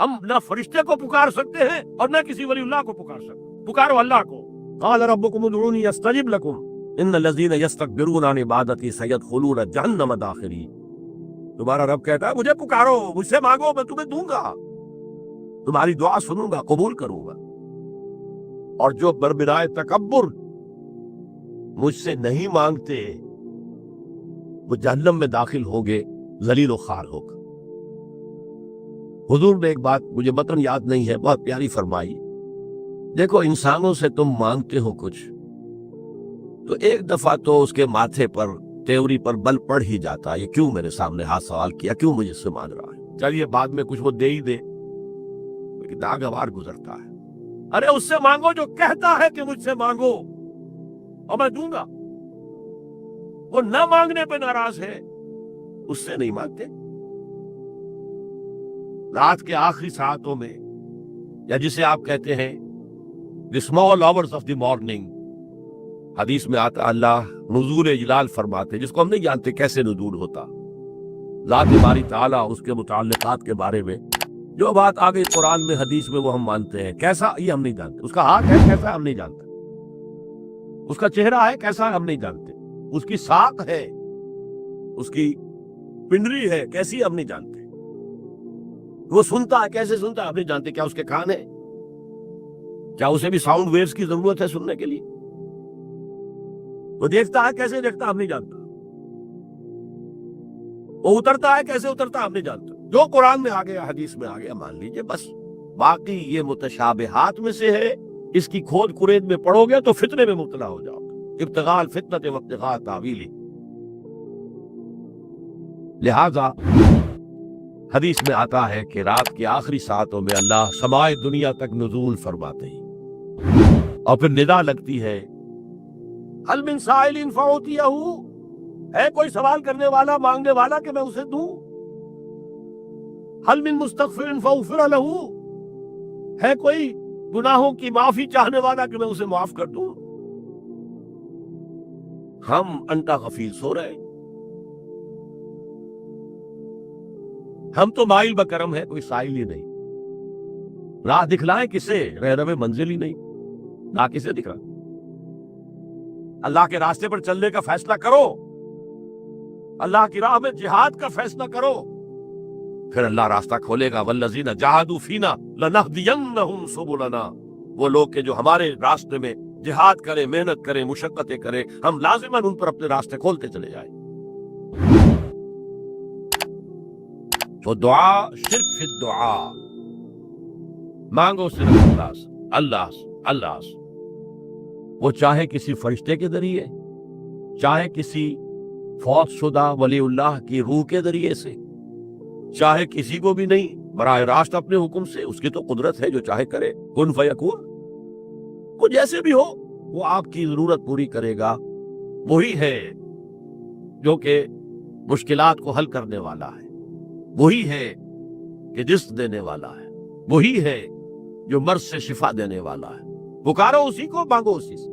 ہم نہ فرشتے کو پکار سکتے ہیں اور نہ کسی ولی اللہ کو پکار سکتے، پکارو اللہ کو۔ قال ربکم ادعونی استجب لکم ان الذین یستکبرون عن عبادتی سیدخلون جہنم داخرین۔ تمہارا رب کہتا ہے مجھے پکارو، مجھ سے مانگو، میں تمہیں دوں گا، تمہاری دعا سنوں گا، قبول کروں گا، اور جو بربرائے تکبر مجھ سے نہیں مانگتے وہ جہنم میں داخل ہوگے ذلیل و خوار ہو کر۔ حضور نے ایک بات مجھے متن یاد نہیں ہے، بہت پیاری فرمائی، دیکھو انسانوں سے تم مانگتے ہو کچھ تو ایک دفعہ تو اس کے ماتھے پر تیوری پر بل پڑ ہی جاتا ہے، یہ کیوں میرے سامنے ہاتھ سوال کیا، کیوں مجھے سے مانگ رہا ہے، چلیے بعد میں کچھ وہ دے ہی دے، لیکن ناگوار گزرتا ہے۔ ارے اس سے مانگو جو کہتا ہے کہ مجھ سے مانگو اور میں دوں گا، وہ نہ مانگنے پہ ناراض ہے، اس سے نہیں مانگتے۔ رات کے آخری ساعتوں میں، یا جسے آپ کہتے ہیں the small hours of the morning، حدیث میں آتا اللہ نزول جلال فرماتے، جس کو ہم نہیں جانتے کیسے نزول ہوتا، ذات باری تعالیٰ اس کے متعلقات کے بارے میں جو بات آ گئی قرآن میں حدیث میں وہ ہم مانتے ہیں، کیسا یہ ہم نہیں جانتے، اس کا ہاتھ ہے کیسا ہم نہیں جانتے، اس کا چہرہ ہے کیسا ہم نہیں جانتے، اس کی ساق ہے، اس کی پنڈلی ہے کیسی ہم نہیں جانتے، وہ سنتا ہے کیسے سنتا ہے ہم نہیں جانتے، کیا اس کے کان ہے، کیا اسے بھی ساؤنڈ ویوز کی ضرورت ہے سننے کے لیے، وہ دیکھتا ہے کیسے دیکھتا ہم نہیں جانتا، وہ اترتا ہے کیسے اترتا ہم نہیں جانتا، جو قرآن میں آ گیا حدیث میں آ گیا مان لیجئے بس، باقی یہ متشابہات میں سے ہے، اس کی کھود کرید میں پڑو گے تو فتنے میں مبتلا ہو جاؤ گے، ابتغاء الفتنۃ وابتغاء تاویلہ۔ لہذا حدیث میں آتا ہے کہ رات کی آخری ساعتوں میں اللہ سمائے دنیا تک نزول فرماتے ہیں، اور پھر ندا لگتی ہے هل من سائل فأعطیہ، ہے کوئی سوال کرنے والا مانگنے والا کہ میں اسے دوں، هل من مستغفر فاغفر له، ہے کوئی گناہوں کی معافی چاہنے والا کہ میں اسے معاف کر دوں۔ ہم انٹا غفیر سو رہے ہیں، ہم تو مائل بکرم ہے، کوئی سائل ہی نہیں، راہ دکھلائیں کسے، رہنم منزل ہی نہیں، راہ کسے دکھ رہا، اللہ کے راستے پر چلنے کا فیصلہ کرو، اللہ کی راہ میں جہاد کا فیصلہ کرو، پھر اللہ راستہ کھولے گا، والذین جاہدوا فینا لنہدینہم سبلنا، وہ لوگ کہ جو ہمارے راستے میں جہاد کرے، محنت کرے، مشقتیں کرے، ہم لازماً ان پر اپنے راستے کھولتے چلے جائیں۔ تو دعا شرک فی الدعا، مانگو صرف اللہ سے، اللہ سے، اللہ سے، وہ چاہے کسی فرشتے کے ذریعے، چاہے کسی فوت شدہ ولی اللہ کی روح کے ذریعے سے، چاہے کسی کو بھی نہیں، براہ راست اپنے حکم سے، اس کی تو قدرت ہے جو چاہے کرے، کن فیکون، وہ جیسے بھی ہو وہ آپ کی ضرورت پوری کرے گا، وہی ہے جو کہ مشکلات کو حل کرنے والا ہے، وہی ہے کہ رزق دینے والا ہے، وہی ہے جو مرض سے شفا دینے والا ہے، پکارو اسی کو، مانگو اسی سے۔